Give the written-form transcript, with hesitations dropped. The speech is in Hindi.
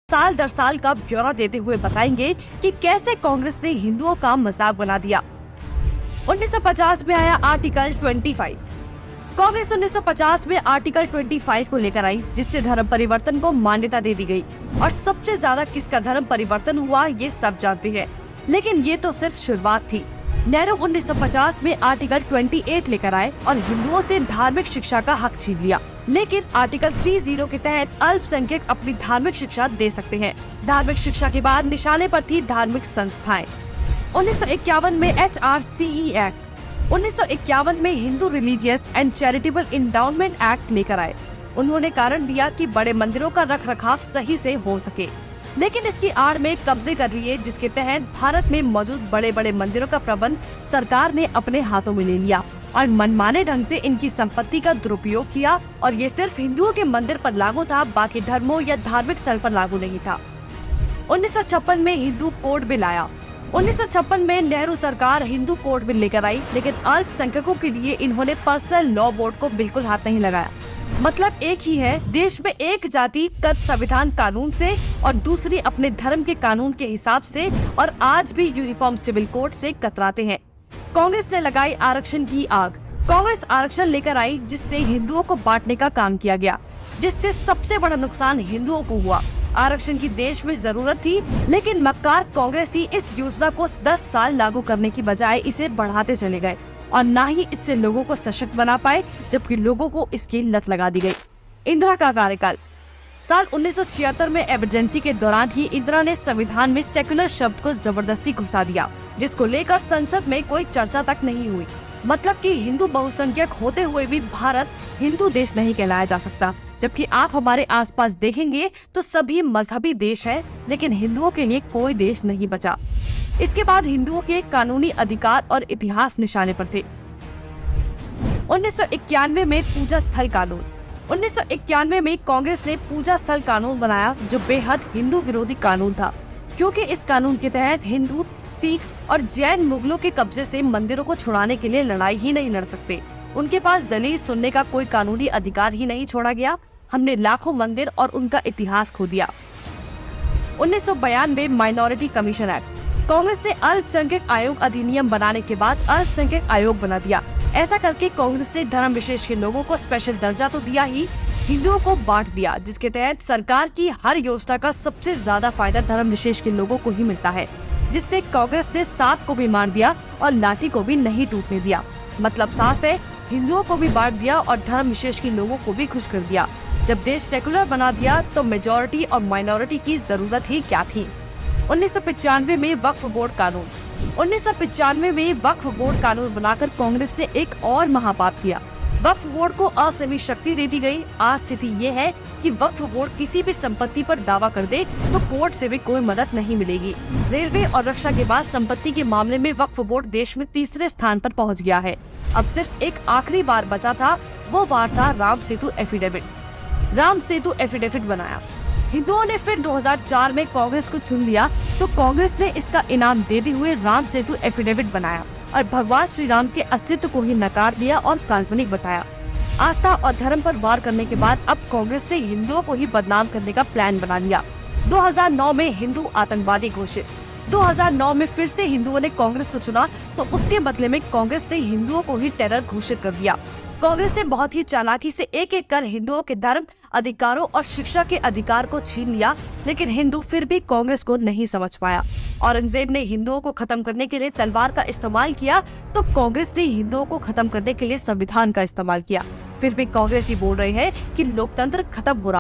साल दर साल का ब्यौरा देते हुए बताएंगे कि कैसे कांग्रेस ने हिंदुओं का मजाक बना दिया। 1950 में आया आर्टिकल 25। कांग्रेस 1950 में आर्टिकल 25 को लेकर आई, जिससे धर्म परिवर्तन को मान्यता दे दी गई। और सबसे ज्यादा किसका धर्म परिवर्तन हुआ ये सब जानते हैं, लेकिन ये तो सिर्फ शुरुआत थी। नेहरू 1950 में आर्टिकल 28 लेकर आए और हिंदुओं से धार्मिक शिक्षा का हक छीन लिया। लेकिन आर्टिकल 30 के तहत अल्पसंख्यक अपनी धार्मिक शिक्षा दे सकते हैं। धार्मिक शिक्षा के बाद निशाने पर थी धार्मिक संस्थाएं। 1951 में HRCE एक्ट, 1951 में Hindu religious and charitable endowment act लेकर आए। उन्होंने कारण दिया कि बड़े मंदिरों का रखरखाव सही से हो सके, लेकिन इसकी आड़ में कब्जे कर लिए, जिसके तहत भारत में मौजूद बड़े बड़े मंदिरों का प्रबंध सरकार ने अपने हाथों में ले लिया और मनमाने ढंग से इनकी संपत्ति का दुरुपयोग किया। और ये सिर्फ हिंदुओं के मंदिर पर लागू था, बाकी धर्मों या धार्मिक स्थल पर लागू नहीं था। 1956 में हिंदू कोड बिल आया। 1956 में नेहरू सरकार हिंदू कोड बिल लेकर आई, लेकिन अल्पसंख्यकों के लिए इन्होंने पर्सनल लॉ बोर्ड को बिल्कुल हाथ नहीं लगाया। मतलब एक ही है, देश में एक जाति कद संविधान कानून से और दूसरी अपने धर्म के कानून के हिसाब से, और आज भी यूनिफॉर्म सिविल कोड से कतराते हैं। कांग्रेस ने लगाई आरक्षण की आग। कांग्रेस आरक्षण लेकर आई, जिससे हिंदुओं को बांटने का काम किया गया, जिससे सबसे बड़ा नुकसान हिंदुओं को हुआ। आरक्षण की देश में जरूरत थी, लेकिन मक्कार कांग्रेसी इस योजना को 10 साल लागू करने की बजाय इसे बढ़ाते चले गए और न ही इससे लोगों को सशक्त बना पाए, जबकि लोगों को इसकी लत लगा दी गई। इंदिरा का कार्यकाल। साल 1976 में इमरजेंसी के दौरान ही इंदिरा ने संविधान में सेक्युलर शब्द को जबरदस्ती घुसा दिया, जिसको लेकर संसद में कोई चर्चा तक नहीं हुई। मतलब कि हिंदू बहुसंख्यक होते हुए भी भारत हिंदू देश नहीं कहलाया जा सकता, जबकि आप हमारे आसपास देखेंगे तो सभी मजहबी देश हैं, लेकिन हिंदुओं के लिए कोई देश नहीं बचा। इसके बाद हिंदुओं के कानूनी अधिकार और इतिहास निशाने पर थे। 1991 में पूजा स्थल कानून। 1991 में कांग्रेस ने पूजा स्थल कानून बनाया, जो बेहद हिंदू विरोधी कानून था, क्योंकि इस कानून के तहत हिंदू, सिख और जैन मुगलों के कब्जे से मंदिरों को छुड़ाने के लिए लड़ाई ही नहीं लड़ सकते। उनके पास दलील सुनने का कोई कानूनी अधिकार ही नहीं छोड़ा गया। हमने लाखों मंदिर और उनका इतिहास खो दिया। 1992 माइनॉरिटी कमीशन एक्ट। कांग्रेस ने अल्पसंख्यक आयोग अधिनियम बनाने के बाद अल्पसंख्यक आयोग बना दिया। ऐसा करके कांग्रेस ने धर्म विशेष के लोगों को स्पेशल दर्जा तो दिया ही, हिंदुओं को बांट दिया, जिसके तहत सरकार की हर योजना का सबसे ज्यादा फायदा धर्म विशेष के लोगों को ही मिलता है, जिससे कांग्रेस ने सांप को भी मार दिया और लाठी को भी नहीं टूटने दिया। मतलब साफ है, हिंदुओं को भी बांट दिया और धर्म विशेष के लोगों को भी खुश कर दिया। जब देश सेकुलर बना दिया तो मेजॉरिटी और माइनॉरिटी की जरूरत ही क्या थी। 1995 में वक्फ बोर्ड कानून। 1995 में वक्फ बोर्ड कानून बनाकर कांग्रेस ने एक और महापाप किया। वक्फ बोर्ड को असीमित शक्ति दे दी गई। आज स्थिति ये है कि वक्फ बोर्ड किसी भी संपत्ति पर दावा कर दे तो कोर्ट से भी कोई मदद नहीं मिलेगी। रेलवे और रक्षा के बाद संपत्ति के मामले में वक्फ बोर्ड देश में तीसरे स्थान पर पहुंच गया है। अब सिर्फ एक आखिरी बार बचा था, वो बार था राम सेतु एफिडेविट। राम सेतु एफिडेविट बनाया। हिंदुओं ने फिर 2004 में कांग्रेस को चुन लिया, तो कांग्रेस ने इसका इनाम देते हुए राम सेतु एफिडेविट बनाया और भगवान श्री राम के अस्तित्व को ही नकार दिया और काल्पनिक बताया। आस्था और धर्म पर वार करने के बाद अब कांग्रेस ने हिंदुओं को ही बदनाम करने का प्लान बना लिया। 2009 में हिंदू आतंकवादी घोषित। 2009 में फिर से हिंदुओं ने कांग्रेस को चुना, तो उसके बदले में कांग्रेस ने हिंदुओं को ही टेरर घोषित कर दिया। कांग्रेस ने बहुत ही चालाकी से एक एक कर हिंदुओं के धर्म, अधिकारों और शिक्षा के अधिकार को छीन लिया, लेकिन हिंदू फिर भी कांग्रेस को नहीं समझ पाया। औरंगजेब ने हिंदुओं को खत्म करने के लिए तलवार का इस्तेमाल किया, तो कांग्रेस ने हिंदुओं को खत्म करने के लिए संविधान का इस्तेमाल किया। फिर भी कांग्रेस ही बोल रहे हैं कि लोकतंत्र खत्म हो रहा